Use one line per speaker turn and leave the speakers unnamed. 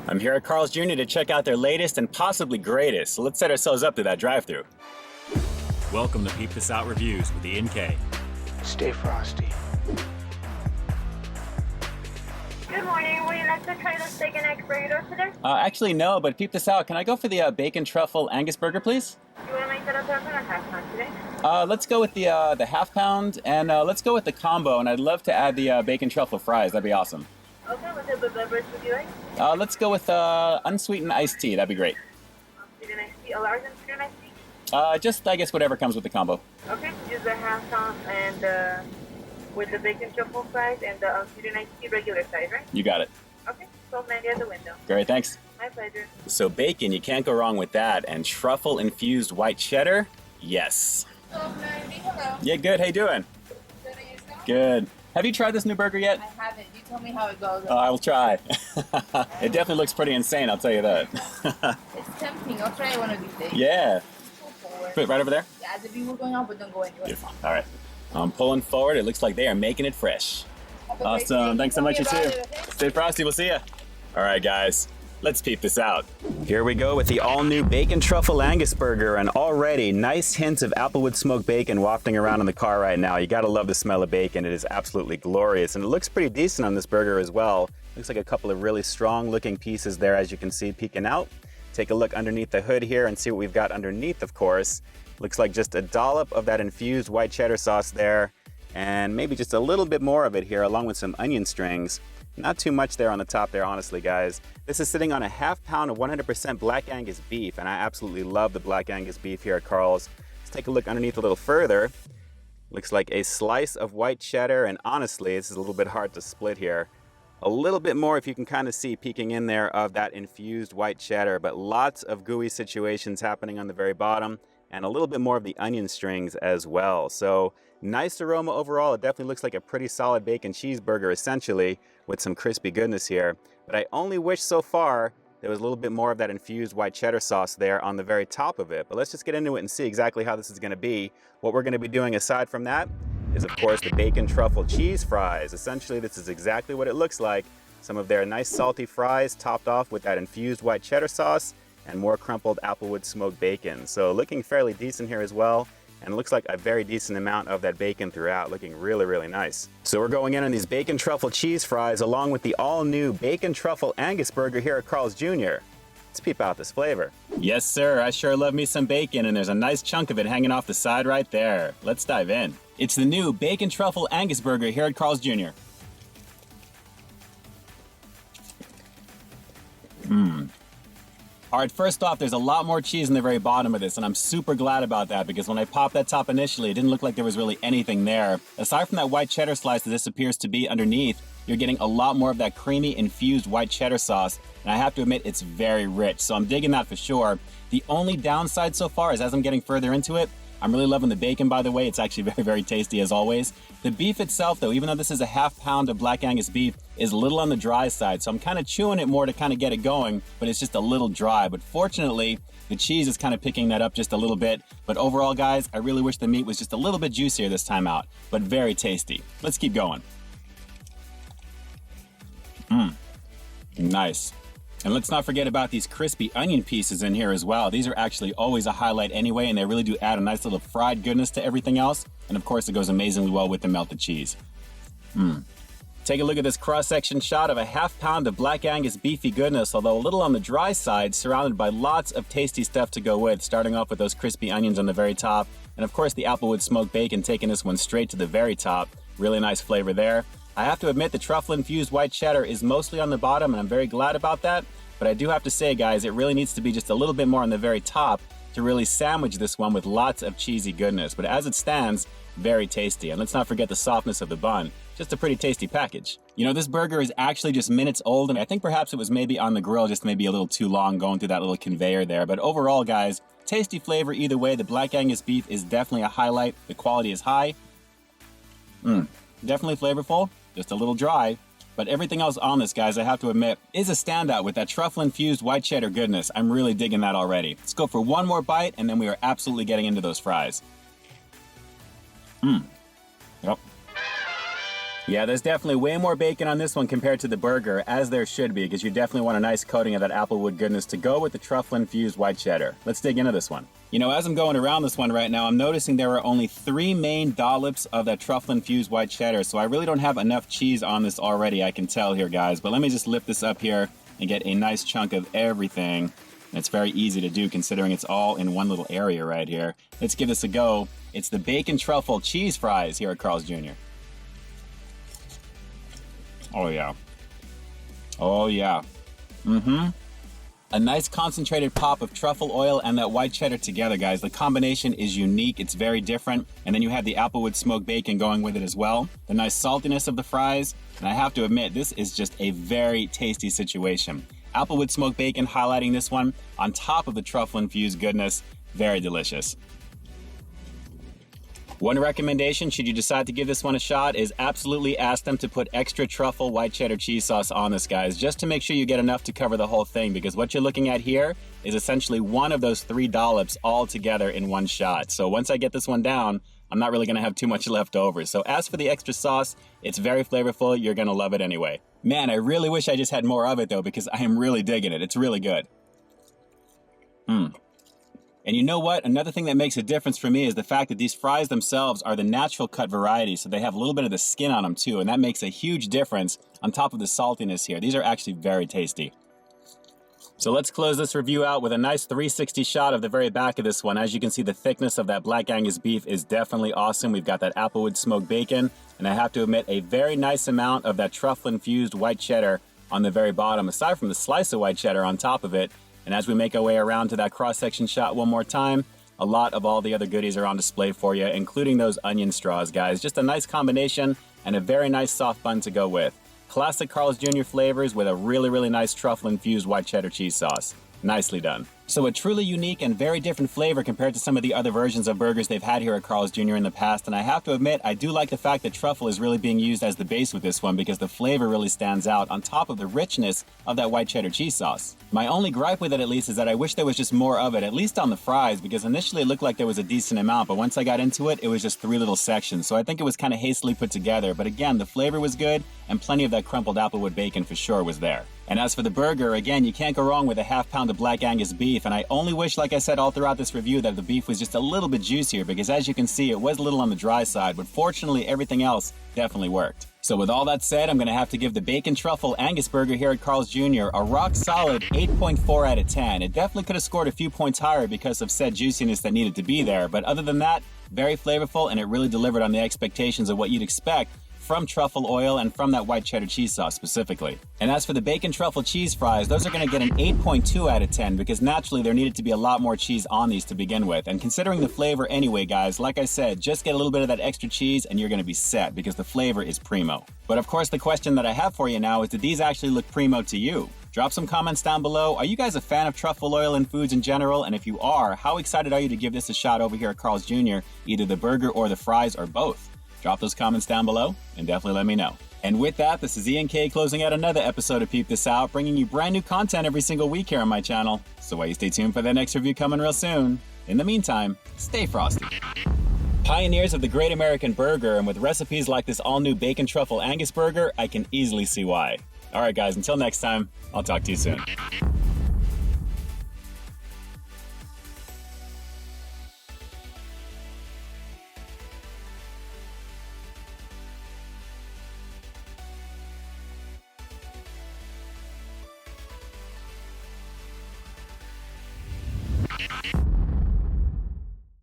I'm here at Carl's Jr. to check out their latest and possibly greatest, so let's set ourselves up to that drive-thru. Welcome to Peep This Out Reviews with Ian K.
Stay frosty.
Good morning. Would you like to try the steak and egg burrito today?
Actually, no, but peep this out. Can I go for the bacon truffle Angus burger, please?
You want to make that a pound or half pound today?
Let's go with the half pound, and let's go with the combo, and I'd love to add the bacon truffle fries. That'd be awesome.
Okay, what type of beverage would you like?
Let's go with unsweetened iced tea. That'd be great.
Unsweetened iced tea. A large unsweetened iced tea?
Just, I guess, whatever comes with the combo.
Okay, use the half pound and with the bacon truffle fries and the unsweetened iced tea regular size, right?
You got it.
Okay, $12.90 at the window.
Great, thanks.
My pleasure.
So bacon, you can't go wrong with that. And truffle-infused white cheddar? Yes.
$12.90, hello.
Yeah, good. How you doing?
Good, and yourself?
Good. Have you tried this new burger yet?
I haven't. You tell me how it goes.
I will try. It definitely looks pretty insane, I'll tell you that.
It's tempting. I'll try it one of these days.
Yeah.
Pull forward.
Put it right over there?
Yeah, as if you were going on, but don't go anywhere.
Beautiful. All right. I'm pulling forward. It looks like they are making it fresh.
Have a great
Awesome.
day.
Thanks so much, you
Tell me
too.
about it, okay?
Stay frosty. We'll see ya. All right, guys. Let's peep this out. Here we go with the all-new Bacon Truffle Angus burger, and already nice hints of Applewood smoked bacon wafting around in the car right now. You gotta love the smell of bacon. It is absolutely glorious, and it looks pretty decent on this burger as well. Looks like a couple of really strong-looking pieces there, as you can see, peeking out. Take a look underneath the hood here and see what we've got underneath, of course. Looks like just a dollop of that infused white cheddar sauce there, and maybe just a little bit more of it here, along with some onion strings. Not too much there on the top there, honestly, guys. This is sitting on a half pound of 100% Black Angus beef, and I absolutely love the Black Angus beef here at Carl's. Let's take a look underneath a little further. Looks like a slice of white cheddar, and honestly, this is a little bit hard to split here. A little bit more, if you can kind of see peeking in there, of that infused white cheddar, but lots of gooey situations happening on the very bottom, and a little bit more of the onion strings as well. So nice aroma overall. It definitely looks like a pretty solid bacon cheeseburger, essentially, with some crispy goodness here. But I only wish so far there was a little bit more of that infused white cheddar sauce there on the very top of it. But let's just get into it and see exactly how this is going to be. What we're going to be doing aside from that is, of course, the bacon truffle cheese fries. Essentially, this is exactly what it looks like. Some of their nice salty fries topped off with that infused white cheddar sauce and more crumpled Applewood smoked bacon. So looking fairly decent here as well. And it looks like a very decent amount of that bacon throughout, looking really, really nice. So we're going in on these bacon truffle cheese fries along with the all-new bacon truffle Angus burger here at Carl's Jr. Let's peep out this flavor. Yes, sir. I sure love me some bacon, and there's a nice chunk of it hanging off the side right there. Let's dive in. It's the new bacon truffle Angus burger here at Carl's Jr. All right, first off, there's a lot more cheese in the very bottom of this, and I'm super glad about that, because when I popped that top initially, it didn't look like there was really anything there. Aside from that white cheddar slice that this appears to be underneath, you're getting a lot more of that creamy infused white cheddar sauce, and I have to admit, it's very rich, so I'm digging that for sure. The only downside so far is, as I'm getting further into it, I'm really loving the bacon, by the way. It's actually very, very tasty as always. The beef itself, though, even though this is a half pound of Black Angus beef, is a little on the dry side. So I'm kind of chewing it more to kind of get it going, but it's just a little dry. But fortunately, the cheese is kind of picking that up just a little bit. But overall, guys, I really wish the meat was just a little bit juicier this time out, but very tasty. Let's keep going. Nice. And let's not forget about these crispy onion pieces in here as well. These are actually always a highlight anyway, and they really do add a nice little fried goodness to everything else. And of course, it goes amazingly well with the melted cheese. Take a look at this cross-section shot of a half pound of Black Angus beefy goodness, although a little on the dry side, surrounded by lots of tasty stuff to go with, starting off with those crispy onions on the very top. And of course, the Applewood smoked bacon taking this one straight to the very top. Really nice flavor there. I have to admit the truffle-infused white cheddar is mostly on the bottom, and I'm very glad about that. But I do have to say, guys, it really needs to be just a little bit more on the very top to really sandwich this one with lots of cheesy goodness. But as it stands, very tasty. And let's not forget the softness of the bun. Just a pretty tasty package. You know, this burger is actually just minutes old, and I think perhaps it was maybe on the grill just maybe a little too long going through that little conveyor there. But overall, guys, tasty flavor either way. The Black Angus beef is definitely a highlight. The quality is high. Definitely flavorful, just a little dry. But everything else on this, guys, I have to admit, is a standout with that truffle-infused white cheddar goodness. I'm really digging that already. Let's go for one more bite, and then we are absolutely getting into those fries. Yep. Yeah, there's definitely way more bacon on this one compared to the burger, as there should be, because you definitely want a nice coating of that Applewood goodness to go with the truffle-infused white cheddar. Let's dig into this one. You know, as I'm going around this one right now, I'm noticing there are only 3 main dollops of that truffle-infused white cheddar, so I really don't have enough cheese on this already, I can tell here, guys. But let me just lift this up here and get a nice chunk of everything. It's very easy to do considering it's all in one little area right here. Let's give this a go. It's the bacon truffle cheese fries here at Carl's Jr. Oh yeah. Oh yeah. A nice concentrated pop of truffle oil and that white cheddar together, guys. The combination is unique. It's very different. And then you have the Applewood smoked bacon going with it as well. The nice saltiness of the fries. And I have to admit, this is just a very tasty situation. Applewood smoked bacon highlighting this one on top of the truffle-infused goodness. Very delicious. One recommendation, should you decide to give this one a shot, is absolutely ask them to put extra truffle white cheddar cheese sauce on this, guys, just to make sure you get enough to cover the whole thing, because what you're looking at here is essentially one of those 3 dollops all together in one shot. So once I get this one down, I'm not really going to have too much left over. So as for the extra sauce, it's very flavorful. You're going to love it anyway. Man, I really wish I just had more of it, though, because I am really digging it. It's really good. And you know what? Another thing that makes a difference for me is the fact that these fries themselves are the natural cut variety, so they have a little bit of the skin on them too, and that makes a huge difference on top of the saltiness here. These are actually very tasty. So let's close this review out with a nice 360 shot of the very back of this one. As you can see, the thickness of that Black Angus beef is definitely awesome. We've got that Applewood smoked bacon, and I have to admit, a very nice amount of that truffle-infused white cheddar on the very bottom, aside from the slice of white cheddar on top of it. And as we make our way around to that cross-section shot one more time, a lot of all the other goodies are on display for you, including those onion straws, guys. Just a nice combination and a very nice soft bun to go with. Classic Carl's Jr. flavors with a really, really nice truffle-infused white cheddar cheese sauce. Nicely done. So a truly unique and very different flavor compared to some of the other versions of burgers they've had here at Carl's Jr. in the past. And I have to admit, I do like the fact that truffle is really being used as the base with this one, because the flavor really stands out on top of the richness of that white cheddar cheese sauce. My only gripe with it, at least, is that I wish there was just more of it, at least on the fries, because initially it looked like there was a decent amount, but once I got into it, it was just 3 little sections. So I think it was kind of hastily put together. But again, the flavor was good, and plenty of that crumpled Applewood bacon for sure was there. And as for the burger, again, you can't go wrong with a ½ pound of Black Angus beef, and I only wish, like I said all throughout this review, that the beef was just a little bit juicier, because as you can see, it was a little on the dry side, but fortunately everything else definitely worked. So with all that said, I'm going to have to give the Bacon Truffle Angus Burger here at Carl's Jr. a rock solid 8.4 out of 10. It definitely could have scored a few points higher because of said juiciness that needed to be there, but other than that, very flavorful, and it really delivered on the expectations of what you'd expect from truffle oil and from that white cheddar cheese sauce specifically. And as for the bacon truffle cheese fries, those are going to get an 8.2 out of 10 because naturally there needed to be a lot more cheese on these to begin with. And considering the flavor anyway, guys, like I said, just get a little bit of that extra cheese and you're going to be set because the flavor is primo. But of course, the question that I have for you now is, did these actually look primo to you? Drop some comments down below. Are you guys a fan of truffle oil and foods in general? And if you are, how excited are you to give this a shot over here at Carl's Jr., either the burger or the fries or both? Drop those comments down below and definitely let me know. And with that, this is Ian K closing out another episode of Peep This Out, bringing you brand new content every single week here on my channel. So why you stay tuned for that next review coming real soon. In the meantime, stay frosty. Pioneers of the Great American Burger, and with recipes like this all-new Bacon Truffle Angus Burger, I can easily see why. Alright guys, until next time, I'll talk to you soon.